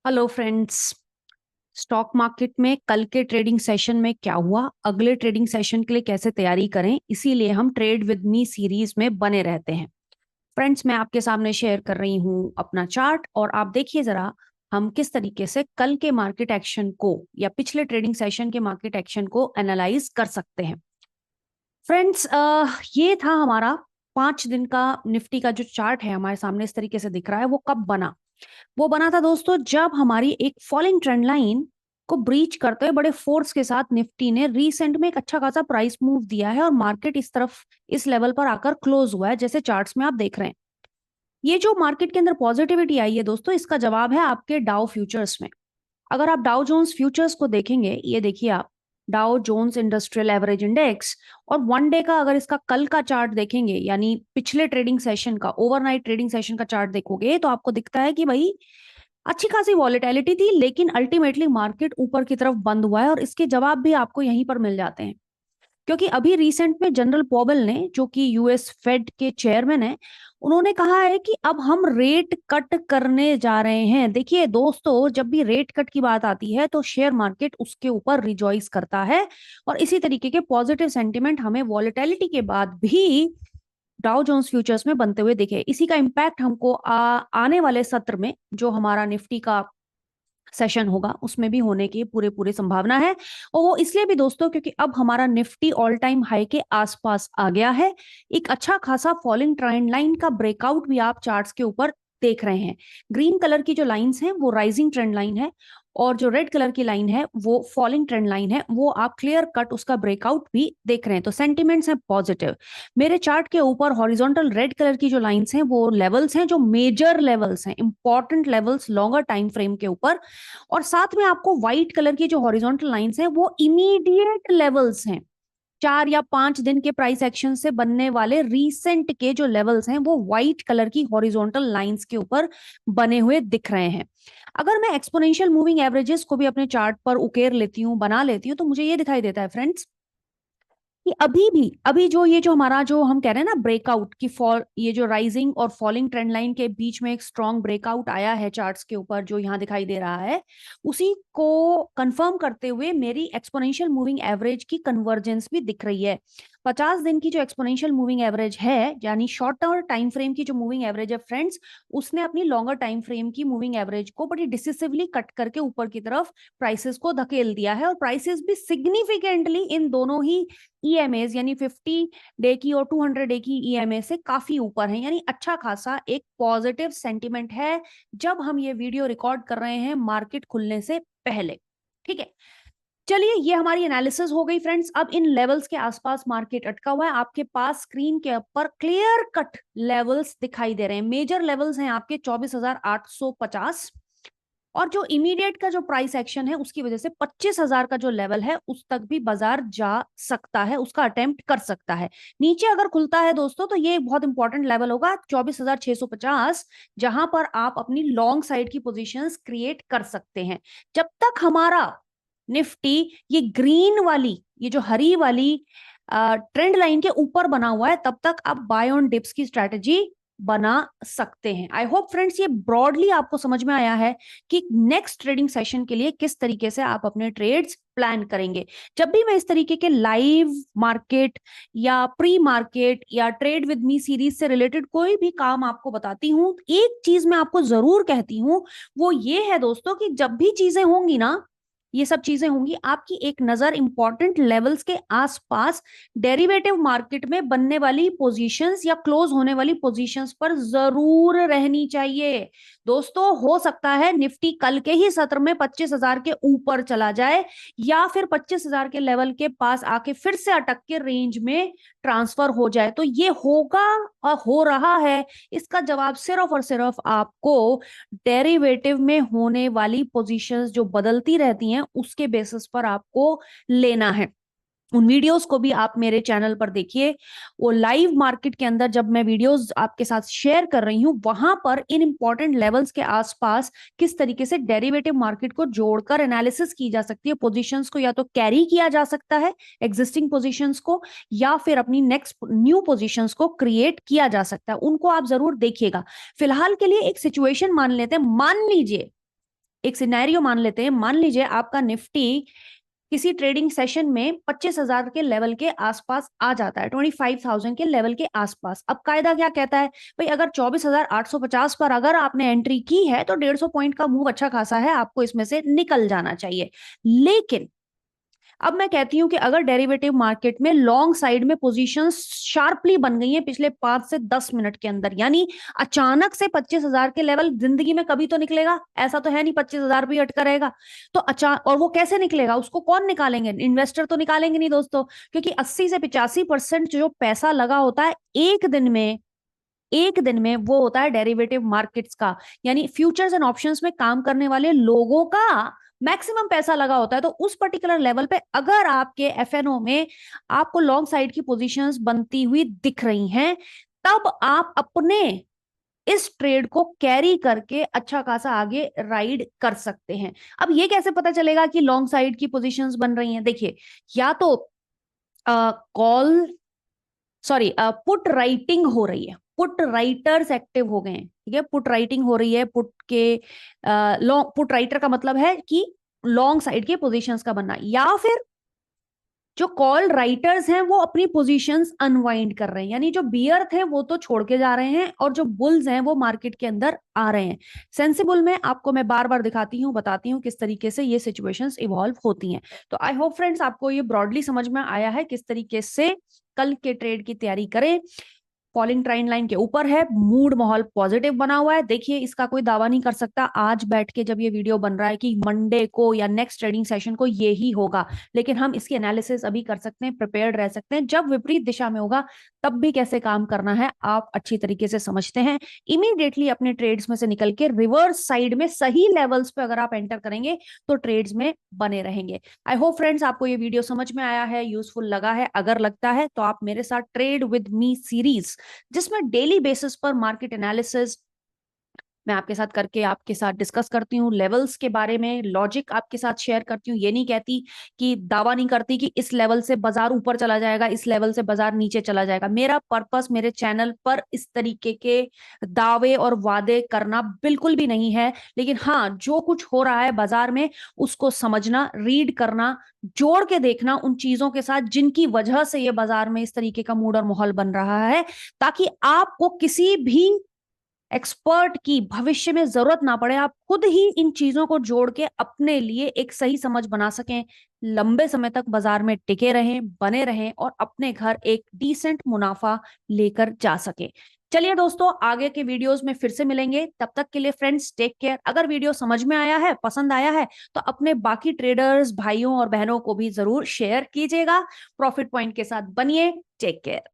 Hello friends. Stock market में कल के ट्रेडिंग सेशन में क्या हुआ, अगले ट्रेडिंग सेशन के लिए कैसे तैयारी करें, इसीलिए हम ट्रेड विद मी सीरीज में बने रहते हैं। फ्रेंड्स, मैं आपके सामने शेयर कर रही हूं अपना चार्ट और आप देखिए जरा हम किस तरीके से कल के मार्केट एक्शन को या पिछले ट्रेडिंग सेशन के मार्केट एक्शन को एनालाइज कर सकते हैं। फ्रेंड्स, ये था हमारा 5 दिन का निफ्टी का जो चार्ट है हमारे सामने इस तरीके से दिख रहा है। वो कब बना? वो बना था दोस्तों जब हमारी एक फॉलिंग ट्रेंड लाइन को ब्रीच करते हुए बड़े फोर्स के साथ निफ्टी ने रीसेंट में एक अच्छा खासा प्राइस मूव दिया है और मार्केट इस तरफ इस लेवल पर आकर क्लोज हुआ है, जैसे चार्ट्स में आप देख रहे हैं। ये जो मार्केट के अंदर पॉजिटिविटी आई है दोस्तों, इसका जवाब है आपके डाउ फ्यूचर्स में। अगर आप डाउ जोन्स फ्यूचर्स को देखेंगे, ये देखिए आप Dow Jones industrial average index, और वन डे का अगर इसका कल का चार्ट देखेंगे यानी पिछले ट्रेडिंग सेशन का ओवरनाइट ट्रेडिंग सेशन का चार्ट देखोगे तो आपको दिखता है कि भाई अच्छी खासी वॉलेटिलिटी थी, लेकिन अल्टीमेटली मार्केट ऊपर की तरफ बंद हुआ है और इसके जवाब भी आपको यहीं पर मिल जाते हैं। क्योंकि अभी रिसेंट में जनरल पॉवेल ने, जो कि यूएस फेड के चेयरमैन है, उन्होंने कहा है कि अब हम रेट कट करने जा रहे हैं। देखिए दोस्तों, जब भी रेट कट की बात आती है तो शेयर मार्केट उसके ऊपर रिजॉइस करता है और इसी तरीके के पॉजिटिव सेंटिमेंट हमें वॉलेटिलिटी के बाद भी डाउ जोन्स फ्यूचर्स में बनते हुए दिखे। इसी का इम्पैक्ट हमको आने वाले सत्र में जो हमारा निफ्टी का सेशन होगा उसमें भी होने की पूरे पूरे संभावना है। और वो इसलिए भी दोस्तों क्योंकि अब हमारा निफ्टी ऑल टाइम हाई के आसपास आ गया है। एक अच्छा खासा फॉलिंग ट्रेंड लाइन का ब्रेकआउट भी आप चार्ट्स के ऊपर देख रहे हैं। ग्रीन कलर की जो लाइंस हैं वो राइजिंग ट्रेंड लाइन है और जो रेड कलर की लाइन है वो फॉलिंग ट्रेंड लाइन है। वो आप क्लियर कट उसका ब्रेकआउट भी देख रहे हैं, तो सेंटिमेंट्स हैं पॉजिटिव। मेरे चार्ट के ऊपर हॉरिजॉन्टल रेड कलर की जो लाइंस हैं वो लेवल्स हैं, जो मेजर लेवल्स हैं, important levels longer time frame के ऊपर। और साथ में आपको व्हाइट कलर की जो हॉरिजॉन्टल लाइंस हैं वो इमीडिएट लेवल्स हैं। 4 या 5 दिन के प्राइस एक्शन से बनने वाले रीसेंट के जो लेवल्स हैं वो व्हाइट कलर की हॉरिजॉन्टल लाइंस के ऊपर बने हुए दिख रहे हैं। अगर मैं एक्सपोनेंशियल मूविंग एवरेजेस को भी अपने चार्ट पर उकेर लेती हूँ, बना लेती हूँ, तो मुझे ये दिखाई देता है फ्रेंड्स कि अभी जो ये जो हमारा जो हम कह रहे हैं ना ब्रेकआउट की फॉल, ये जो राइजिंग और फॉलिंग ट्रेंड लाइन के बीच में एक स्ट्रॉन्ग ब्रेकआउट आया है चार्ट्स के ऊपर जो यहाँ दिखाई दे रहा है, उसी को कंफर्म करते हुए मेरी एक्सपोनेंशियल मूविंग एवरेज की कन्वर्जेंस भी दिख रही है। 50 दिन की जो एक्सपोनेंशियल मूविंग एवरेज है यानी शॉर्टर टाइम फ्रेम की जो मूविंग एवरेज है फ्रेंड्स, उसने अपनी लॉन्गर टाइम फ्रेम की मूविंग एवरेज को बड़ी डिसिसिवली कट करके ऊपर की तरफ प्राइसेस को धकेल दिया है और प्राइसेस भी सिग्निफिकेंटली इन दोनों ही ईएमएस यानी 50 डे की और 200 डे की ईएमए से काफी ऊपर है। यानी अच्छा खासा एक पॉजिटिव सेंटिमेंट है जब हम ये वीडियो रिकॉर्ड कर रहे हैं मार्केट खुलने से पहले। ठीक है, चलिए ये हमारी एनालिसिस हो गई फ्रेंड्स। अब इन लेवल्स के आसपास मार्केट अटका हुआ है। आपके पास स्क्रीन के ऊपर क्लियर कट लेवल्स दिखाई दे रहे हैं। मेजर लेवल्स हैं आपके 24,850 और जो इमीडिएट का जो प्राइस एक्शन है उसकी वजह से 25,000 का जो लेवल है उस तक भी बाजार जा सकता है, उसका अटेम्प्ट कर सकता है। नीचे अगर खुलता है दोस्तों तो ये बहुत इंपॉर्टेंट लेवल होगा 24,650, जहां पर आप अपनी लॉन्ग साइड की पोजीशंस क्रिएट कर सकते हैं। जब तक हमारा निफ्टी ये ग्रीन वाली, ये जो हरी वाली ट्रेंड लाइन के ऊपर बना हुआ है, तब तक आप बाय ऑन डिप्स की स्ट्रेटेजी बना सकते हैं। आई होप फ्रेंड्स ये ब्रॉडली आपको समझ में आया है कि नेक्स्ट ट्रेडिंग सेशन के लिए किस तरीके से आप अपने ट्रेड्स प्लान करेंगे। जब भी मैं इस तरीके के लाइव मार्केट या प्री मार्केट या ट्रेड विद मी सीरीज से रिलेटेड कोई भी काम आपको बताती हूं, एक चीज मैं आपको जरूर कहती हूं, वो ये है दोस्तों कि जब भी चीजें होंगी ना, ये सब चीजें होंगी, आपकी एक नजर इंपॉर्टेंट लेवल्स के आसपास डेरिवेटिव मार्केट में बनने वाली पोजीशंस या क्लोज होने वाली पोजीशंस पर जरूर रहनी चाहिए। दोस्तों हो सकता है निफ्टी कल के ही सत्र में 25,000 के ऊपर चला जाए या फिर 25,000 के लेवल के पास आके फिर से अटक के रेंज में ट्रांसफर हो जाए। तो ये होगा और हो रहा है, इसका जवाब सिर्फ और सिर्फ आपको डेरिवेटिव में होने वाली पोजीशंस जो बदलती रहती हैं उसके बेसिस पर आपको लेना है। उन वीडियोस को भी आप मेरे चैनल पर देखिए। वो लाइव मार्केट के अंदर जब मैं वीडियोस आपके साथ शेयर कर रही हूं, वहां पर इन इंपॉर्टेंट लेवल्स के आसपास किस तरीके से डेरिवेटिव मार्केट को जोड़कर एनालिसिस की जा सकती है। पोजीशंस को या तो कैरी किया जा सकता है एग्जिस्टिंग पोजीशंस को, या फिर अपनी नेक्स्ट न्यू पोजीशंस को क्रिएट किया जा सकता है। उनको आप जरूर देखिएगा। फिलहाल के लिए एक सिचुएशन मान लेते हैं। मान लीजिए एक सिनेरियो मान लेते हैं, मान लीजिए आपका निफ्टी किसी ट्रेडिंग सेशन में 25,000 के लेवल के आसपास आ जाता है, 25,000 के लेवल के आसपास। अब कायदा क्या कहता है भाई, अगर 24,850 पर अगर आपने एंट्री की है तो 150 पॉइंट का मूव अच्छा खासा है, आपको इसमें से निकल जाना चाहिए। लेकिन अब मैं कहती हूं कि अगर डेरिवेटिव मार्केट में लॉन्ग साइड में पोजीशंस शार्पली बन गई हैं पिछले 5 से 10 मिनट के अंदर, यानी अचानक से 25,000 के लेवल जिंदगी में कभी तो निकलेगा, ऐसा तो है नहीं 25,000 भी अटका रहेगा। तो और वो कैसे निकलेगा, उसको कौन निकालेंगे, इन्वेस्टर तो निकालेंगे नहीं दोस्तों, क्योंकि 80 से 85% जो पैसा लगा होता है एक दिन में वो होता है डेरिवेटिव मार्केट्स का, यानी फ्यूचर्स एंड ऑप्शंस में काम करने वाले लोगों का मैक्सिमम पैसा लगा होता है। तो उस पर्टिकुलर लेवल पे अगर आपके एफएनओ में आपको लॉन्ग साइड की पोजीशंस बनती हुई दिख रही हैं, तब आप अपने इस ट्रेड को कैरी करके अच्छा खासा आगे राइड कर सकते हैं। अब ये कैसे पता चलेगा कि लॉन्ग साइड की पोजीशंस बन रही हैं? देखिए, या तो पुट राइटिंग हो रही है, पुट राइटर्स एक्टिव हो गए हैं, ठीक है, पुट राइटिंग हो रही है, पुट राइटर का मतलब है कि लॉन्ग साइड के पोजीशंस का बनना, या फिर जो कॉल राइटर्स हैं वो अपनी पोजीशंस अनवाइंड कर रहे हैं, यानी जो बियर थे वो तो छोड़ के जा रहे हैं और जो बुल्स हैं वो मार्केट के अंदर आ रहे हैं। सेंसिबल में आपको मैं बार बार दिखाती हूँ, बताती हूँ किस तरीके से ये सिचुएशंस इवॉल्व होती हैं। तो आई होप फ्रेंड्स आपको ये ब्रॉडली समझ में आया है किस तरीके से कल के ट्रेड की तैयारी करें। फॉलिंग ट्रेंड लाइन के ऊपर है, मूड माहौल पॉजिटिव बना हुआ है। देखिए, इसका कोई दावा नहीं कर सकता आज बैठ के जब ये वीडियो बन रहा है कि मंडे को या नेक्स्ट ट्रेडिंग सेशन को ये ही होगा, लेकिन हम इसकी एनालिसिस अभी कर सकते हैं, प्रिपेयर्ड रह सकते हैं। जब विपरीत दिशा में होगा तब भी कैसे काम करना है आप अच्छी तरीके से समझते हैं। इमीडिएटली अपने ट्रेड्स में से निकल के रिवर्स साइड में सही लेवल्स पे अगर आप एंटर करेंगे तो ट्रेड्स में बने रहेंगे। आई होप फ्रेंड्स आपको ये वीडियो समझ में आया है, यूजफुल लगा है। अगर लगता है तो आप मेरे साथ ट्रेड विद मी सीरीज, जिसमें डेली बेसिस पर मार्केट एनालिसिस मैं आपके साथ करके आपके साथ डिस्कस करती हूँ, लेवल्स के बारे में लॉजिक आपके साथ शेयर करती हूँ। ये नहीं कहती कि दावा नहीं करती कि इस लेवल से बाजार ऊपर चला जाएगा, इस लेवल से बाजार नीचे चला जाएगा। मेरा पर्पस मेरे चैनल पर इस तरीके के दावे और वादे करना बिल्कुल भी नहीं है, लेकिन हाँ, जो कुछ हो रहा है बाजार में उसको समझना, रीड करना, जोड़ के देखना उन चीजों के साथ जिनकी वजह से ये बाजार में इस तरीके का मूड और माहौल बन रहा है, ताकि आपको किसी भी एक्सपर्ट की भविष्य में जरूरत ना पड़े, आप खुद ही इन चीजों को जोड़ के अपने लिए एक सही समझ बना सकें, लंबे समय तक बाजार में टिके रहें, बने रहें और अपने घर एक डिसेंट मुनाफा लेकर जा सके। चलिए दोस्तों, आगे के वीडियोस में फिर से मिलेंगे, तब तक के लिए फ्रेंड्स टेक केयर। अगर वीडियो समझ में आया है, पसंद आया है, तो अपने बाकी ट्रेडर्स भाइयों और बहनों को भी जरूर शेयर कीजिएगा। प्रॉफिट पॉइंट के साथ बनिए। Take care.